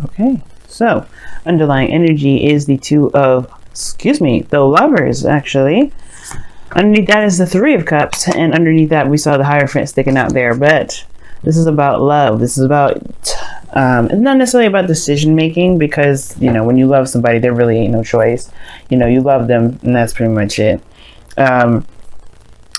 Okay, so underlying energy is the the Lovers, actually. Underneath that is the Three of Cups, and underneath that we saw the Hierophant sticking out there. But this is about love. This is about it's not necessarily about decision making, because when you love somebody, there really ain't no choice. You love them, and that's pretty much it.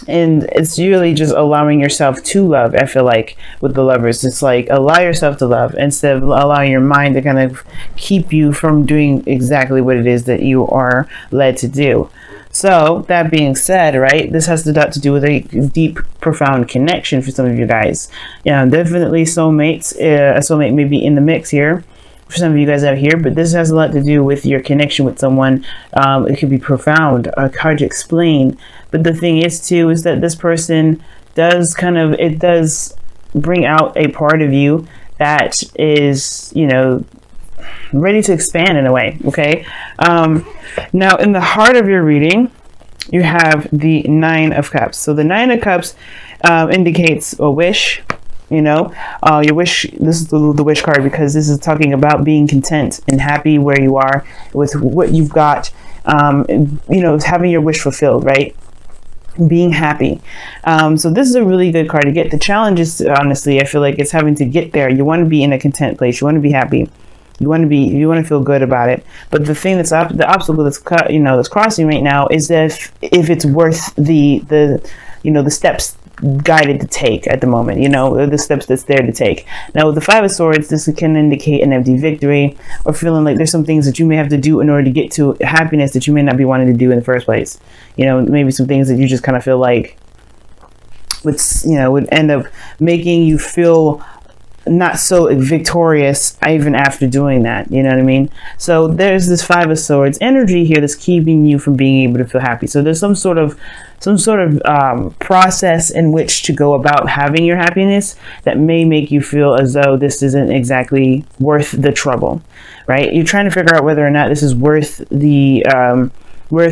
And it's really just allowing yourself to love. I feel like with the Lovers, it's like allow yourself to love instead of allowing your mind to kind of keep you from doing exactly what it is that you are led to do. So that being said, right, this has a lot to do with a deep, profound connection for some of you guys. Definitely soulmates. A soulmate may be in the mix here for some of you guys out here, but this has a lot to do with your connection with someone. It could be profound, hard to explain. But the thing is too, is that this person does bring out a part of you that is, ready to expand in a way. Okay. Now in the heart of your reading, you have the Nine of Cups. So the Nine of Cups indicates a wish. Your wish. This is the wish card, because this is talking about being content and happy where you are with what you've got. Having your wish fulfilled, right? Being happy. So this is a really good card to get. The challenge is, honestly, I feel like it's having to get there. You want to be in a content place. You want to be happy. You want to feel good about it. But the thing the obstacle that's crossing right now is if it's worth the steps guided to take at the moment, the steps that's there to take. Now with the Five of Swords, this can indicate an empty victory, or feeling like there's some things that you may have to do in order to get to happiness that you may not be wanting to do in the first place. Maybe some things that you just kind of feel like would end up making you feel not so victorious even after doing that. You know what I mean? So there's this Five of Swords energy here that's keeping you from being able to feel happy. So there's some sort of process in which to go about having your happiness that may make you feel as though this isn't exactly worth the trouble, right? You're trying to figure out whether or not this is worth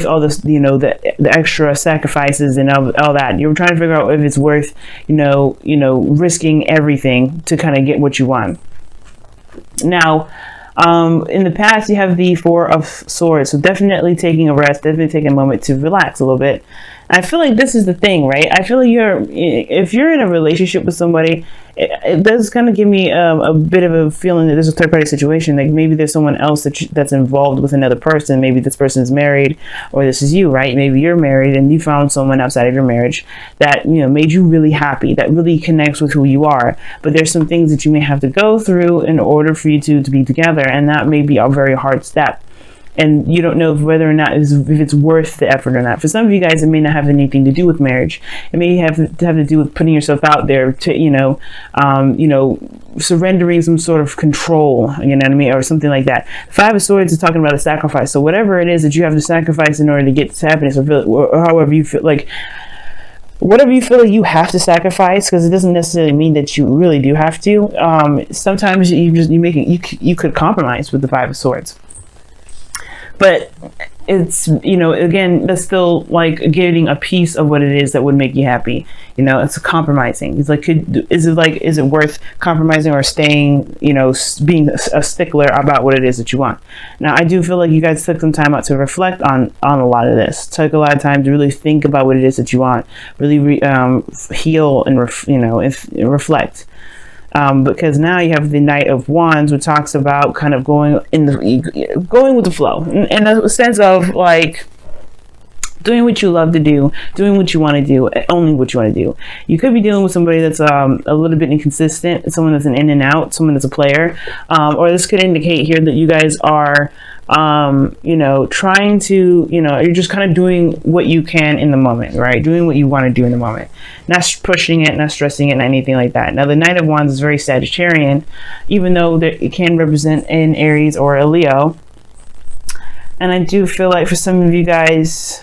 all this, the extra sacrifices and all that. You're trying to figure out if it's worth, risking everything to kind of get what you want. Now, in the past, you have the Four of Swords. So definitely taking a rest, definitely taking a moment to relax a little bit. I feel like this is the thing, right? I feel like if you're in a relationship with somebody, it does kind of give me a bit of a feeling that there's a third party situation. Like maybe there's someone else that's involved with another person. Maybe this person is married, or this is you, right? Maybe you're married and you found someone outside of your marriage that, made you really happy, that really connects with who you are. But there's some things that you may have to go through in order for you to be together. And that may be a very hard step. And you don't know whether or not if it's worth the effort or not. For some of you guys, it may not have anything to do with marriage. It may have to do with putting yourself out there to, surrendering some sort of control, you know what I mean, or something like that. Five of Swords is talking about a sacrifice. So whatever it is that you have to sacrifice in order to get to happiness, or however you feel like. Whatever you feel like you have to sacrifice, because it doesn't necessarily mean that you really do have to. Sometimes you could compromise with the Five of Swords. But it's, again, that's still like getting a piece of what it is that would make you happy. It's compromising. It's like, is it worth compromising or staying, being a stickler about what it is that you want? Now, I do feel like you guys took some time out to reflect on a lot of this. Took a lot of time to really think about what it is that you want, really heal and reflect. Because now you have the Knight of Wands, which talks about kind of going with the flow, in a sense of like doing what you love to do, doing what you want to do, only what you want to do. You could be dealing with somebody that's a little bit inconsistent, someone that's an in and out, someone that's a player, or this could indicate here that you guys are trying to, you're just kind of doing what you can in the moment, right? Doing what you want to do in the moment, not pushing it, not stressing it, anything like that. Now, the Knight of Wands is very Sagittarian, even though it can represent an Aries or a Leo. And I do feel like for some of you guys,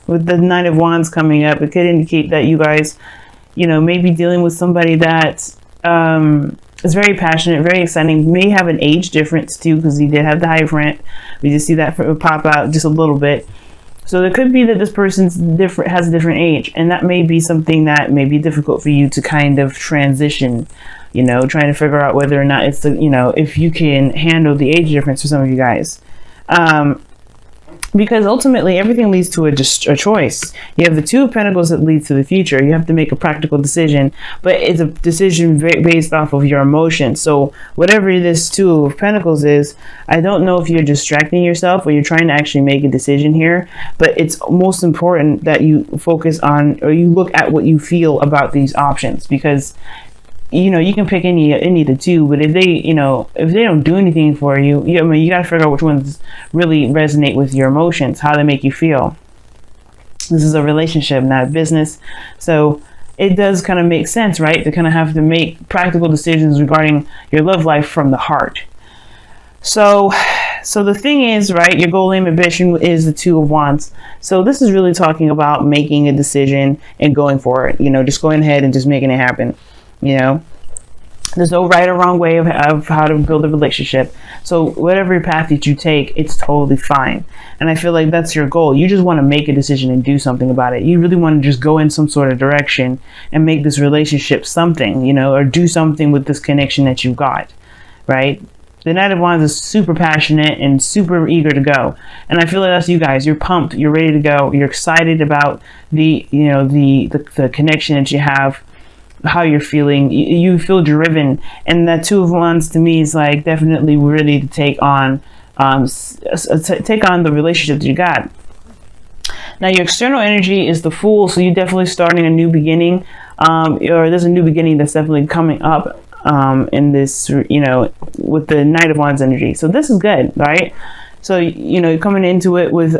with the Knight of Wands coming up, it could indicate that you guys, may be dealing with somebody that, is very passionate, very exciting. May have an age difference too, because he did have the Hierophant. We just see that pop out just a little bit. So it could be that this person's has a different age, and that may be something that may be difficult for you to kind of transition you know, trying to figure out whether or not it's the, you know, if you can handle the age difference for some of you guys. Because ultimately everything leads to a choice. You have the Two of Pentacles that leads to the future. You have to make a practical decision, but it's a decision based off of your emotions. So whatever this Two of Pentacles is, I don't know if you're distracting yourself or you're trying to actually make a decision here, but it's most important that you focus on, or you look at what you feel about these options, because you know, you can pick any of the two, but if they, you know, if they don't do anything for you, I mean, you got to figure out which ones really resonate with your emotions, how they make you feel. This is a relationship, not a business. So it does kind of make sense, right? To kind of have to make practical decisions regarding your love life from the heart. So the thing is, right, your goal, aim, ambition is the Two of Wands. So this is really talking about making a decision and going for it, you know, just going ahead and just making it happen. You know, there's no right or wrong way of how to build a relationship. So whatever path that you take, it's totally fine. And I feel like that's your goal. You just want to make a decision and do something about it. You really want to just go in some sort of direction and make this relationship something, you know, or do something with this connection that you've got, right? The Knight of Wands is super passionate and super eager to go. And I feel like that's you guys. You're pumped. You're ready to go. You're excited about the, you know, the connection that you have, how you're feeling. You feel driven, and that Two of Wands to me is like definitely ready to take on the relationship that you got. Now your external energy is the Fool, so you're definitely starting a new beginning, or there's a new beginning that's definitely coming up in this, you know, with the Knight of Wands energy. So this is good, right? So you know, coming into it with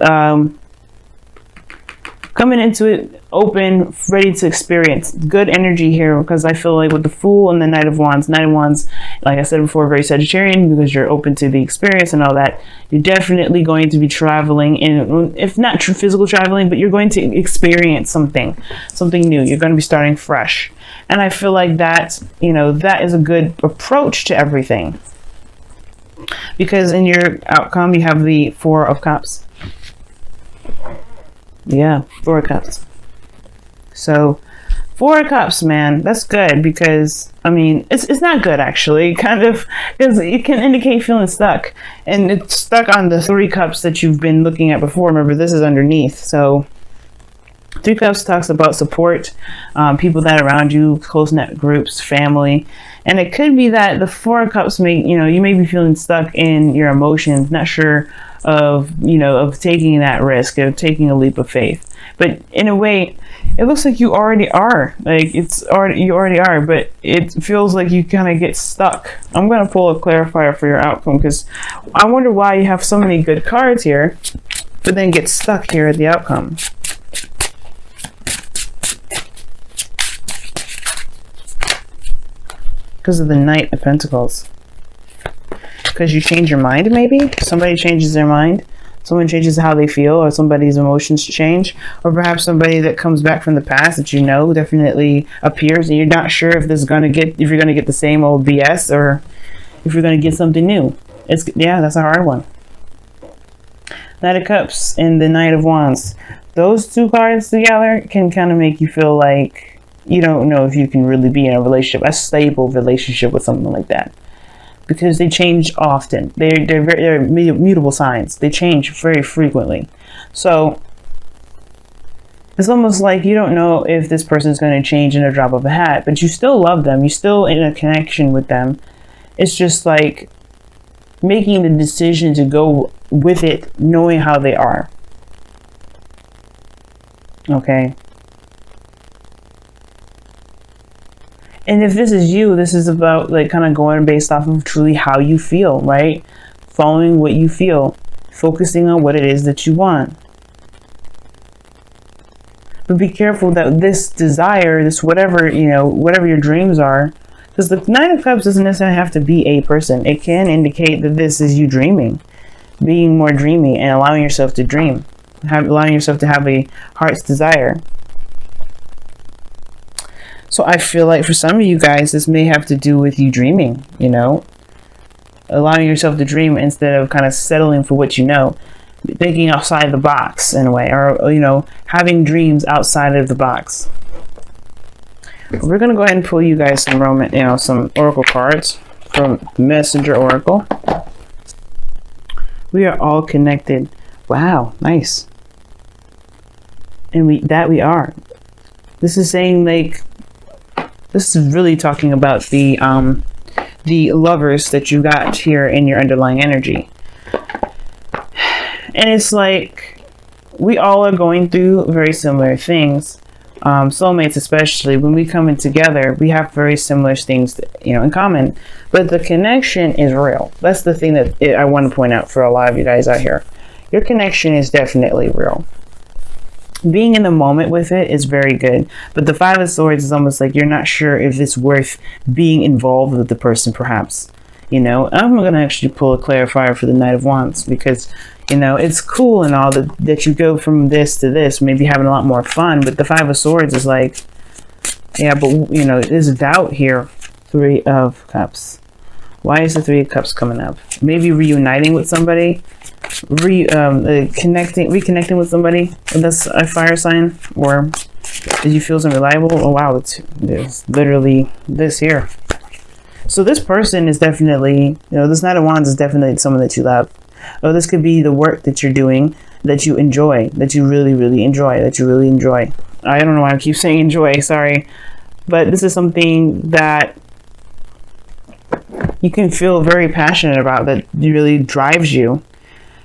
open, ready to experience. Good energy here, because I feel like with the Fool and the Knight of Wands, like I said before, very Sagittarian, because you're open to the experience and all that. You're definitely going to be traveling, and if not physical traveling, but you're going to experience something new. You're going to be starting fresh. And I feel like that, you know, that is a good approach to everything, because in your outcome, you have the Four of Cups. Yeah, Four of Cups. So Four of Cups, man, that's good, because I mean, it's not good actually, kind of, because it can indicate feeling stuck, and it's stuck on the Three Cups that you've been looking at before. Remember, this is underneath. So Three Cups talks about support, people that are around you, close knit groups, family. And it could be that the Four of Cups you may be feeling stuck in your emotions, not sure of taking that risk, of taking a leap of faith. But in a way, it looks like you already are. Like you already are, but it feels like you kind of get stuck. I'm going to pull a clarifier for your outcome, because I wonder why you have so many good cards here, but then get stuck here at the outcome. Because of the Knight of Pentacles. Because you change your mind, maybe? Somebody changes their mind. Someone changes how they feel, or somebody's emotions change. Or perhaps somebody that comes back from the past that you know definitely appears, and you're not sure if you're going to get the same old BS, or if you're going to get something new. Yeah, that's a hard one. Knight of Cups and the Knight of Wands. Those two cards together can kind of make you feel like you don't know if you can really be in a relationship, a stable relationship with someone like that. Because they change often. They're mutable signs. They change very frequently. So it's almost like you don't know if this person is going to change in a drop of a hat, but you still love them. You're still in a connection with them. It's just like making the decision to go with it, knowing how they are. Okay. And if this is you, this is about like kind of going based off of truly how you feel, right? Following what you feel, focusing on what it is that you want. But be careful that this desire, this whatever your dreams are, because the Nine of Cups doesn't necessarily have to be a person. It can indicate that this is you dreaming, being more dreamy and allowing yourself to dream, allowing yourself to have a heart's desire. So I feel like for some of you guys, this may have to do with you dreaming, allowing yourself to dream instead of kind of settling for what you know, thinking outside the box in a way, or, having dreams outside of the box. We're gonna go ahead and pull you guys some oracle cards from Messenger Oracle. We are all connected. Wow, nice. And we are. This is saying, like, this is really talking about the lovers that you got here in your underlying energy. And it's like, we all are going through very similar things. Soulmates, especially when we come in together, we have very similar things, in common. But the connection is real. That's the thing that I want to point out for a lot of you guys out here. Your connection is definitely real. Being in the moment with it is very good, but the Five of Swords is almost like you're not sure if it's worth being involved with the person, perhaps. I'm going to actually pull a clarifier for the Knight of Wands, because it's cool and all that you go from this to this, maybe having a lot more fun, but the Five of Swords is like, yeah, but there's doubt here. Three of Cups. Why is the Three of Cups coming up? Maybe reuniting with somebody, reconnecting with somebody that's a fire sign, or did you feel unreliable? Oh wow, there's literally this here. So this person is definitely, this Knight of Wands is definitely someone that you love. Or this could be the work that you're doing that you enjoy, that you really, really enjoy, I don't know why I keep saying enjoy, sorry. But this is something that you can feel very passionate about, that really drives you.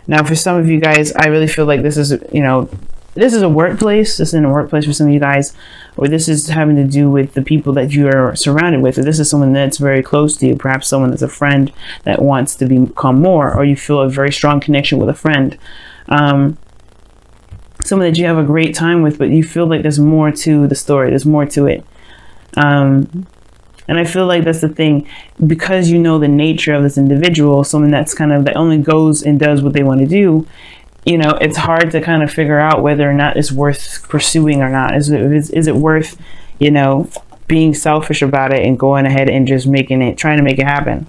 Now, for some of you guys, I really feel like this is, this is a workplace. This is in a workplace for some of you guys, or this is having to do with the people that you are surrounded with, or this is someone that's very close to you, perhaps someone that's a friend that wants to become more, or you feel a very strong connection with a friend. Someone that you have a great time with, but you feel like there's more to the story. There's more to it. And I feel like that's the thing, because you know the nature of this individual, someone that's that only goes and does what they want to do, it's hard to kind of figure out whether or not it's worth pursuing or not. Is it worth, being selfish about it and going ahead and just trying to make it happen?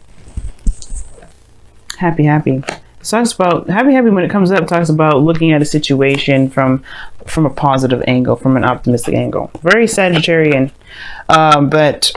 Happy. It talks about happy when it comes up, talks about looking at a situation from a positive angle, from an optimistic angle. Very Sagittarian, but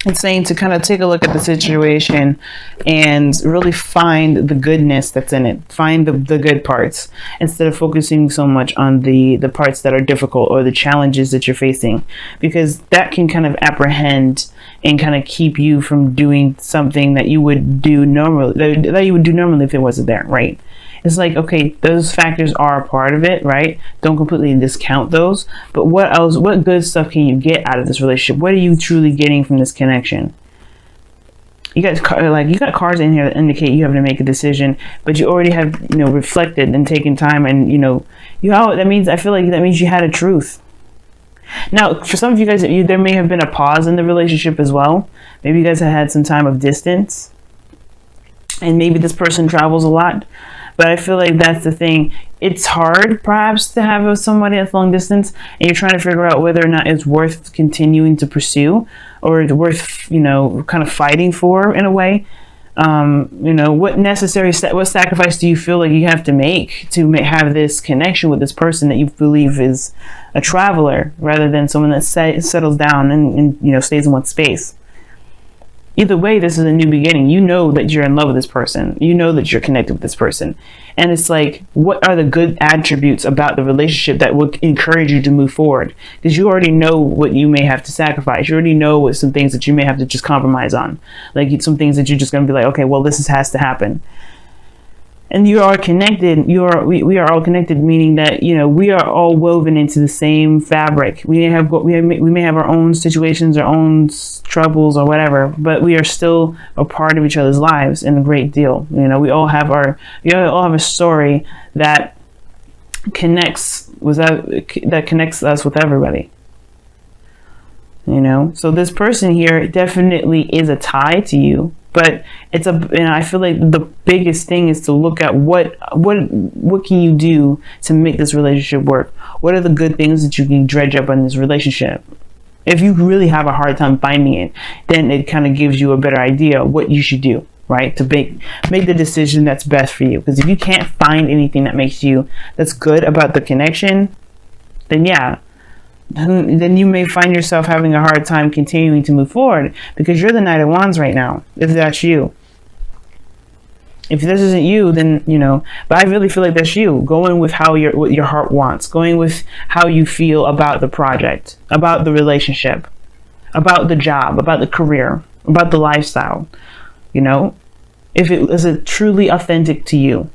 it's saying to kind of take a look at the situation and really find the goodness that's in it. Find the good parts instead of focusing so much on the parts that are difficult or the challenges that you're facing, because that can kind of apprehend and kind of keep you from doing something that you would do normally, that you would do normally if it wasn't there, right? It's like, okay, those factors are a part of it, right? Don't completely discount those. But what else, what good stuff can you get out of this relationship? What are you truly getting from this connection? You got cards in here that indicate you have to make a decision, but you already have, reflected and taken time, and that means, I feel like that means you had a truth. Now, for some of you guys, there may have been a pause in the relationship as well. Maybe you guys have had some time of distance, and maybe this person travels a lot. But I feel like that's the thing. It's hard, perhaps, to have somebody that's long distance, and you're trying to figure out whether or not it's worth continuing to pursue, or it's worth, kind of fighting for in a way. What sacrifice do you feel like you have to make to have this connection with this person that you believe is a traveler, rather than someone that settles down and stays in one space? Either way, this is a new beginning. You know that you're in love with this person. You know that you're connected with this person. And it's like, what are the good attributes about the relationship that would encourage you to move forward? Because you already know what you may have to sacrifice. You already know what some things that you may have to just compromise on. Like some things that you're just going to be like, okay, well, this has to happen. And you are connected. We are all connected, meaning that we are all woven into the same fabric. We may have our own situations, our own troubles, or whatever, but we are still a part of each other's lives in a great deal. We all have a story that connects us with everybody. So this person here definitely is a tie to you. But I feel like the biggest thing is to look at what can you do to make this relationship work? What are the good things that you can dredge up in this relationship? If you really have a hard time finding it, then it kind of gives you a better idea of what you should do, right? To make the decision that's best for you. Because if you can't find anything that's good about the connection, then yeah, then you may find yourself having a hard time continuing to move forward, because you're the Knight of Wands right now, if that's you. If this isn't you, then, you know, but I really feel like that's you, going with what your heart wants, going with how you feel about the project, about the relationship, about the job, about the career, about the lifestyle. You know, if it is truly authentic to you.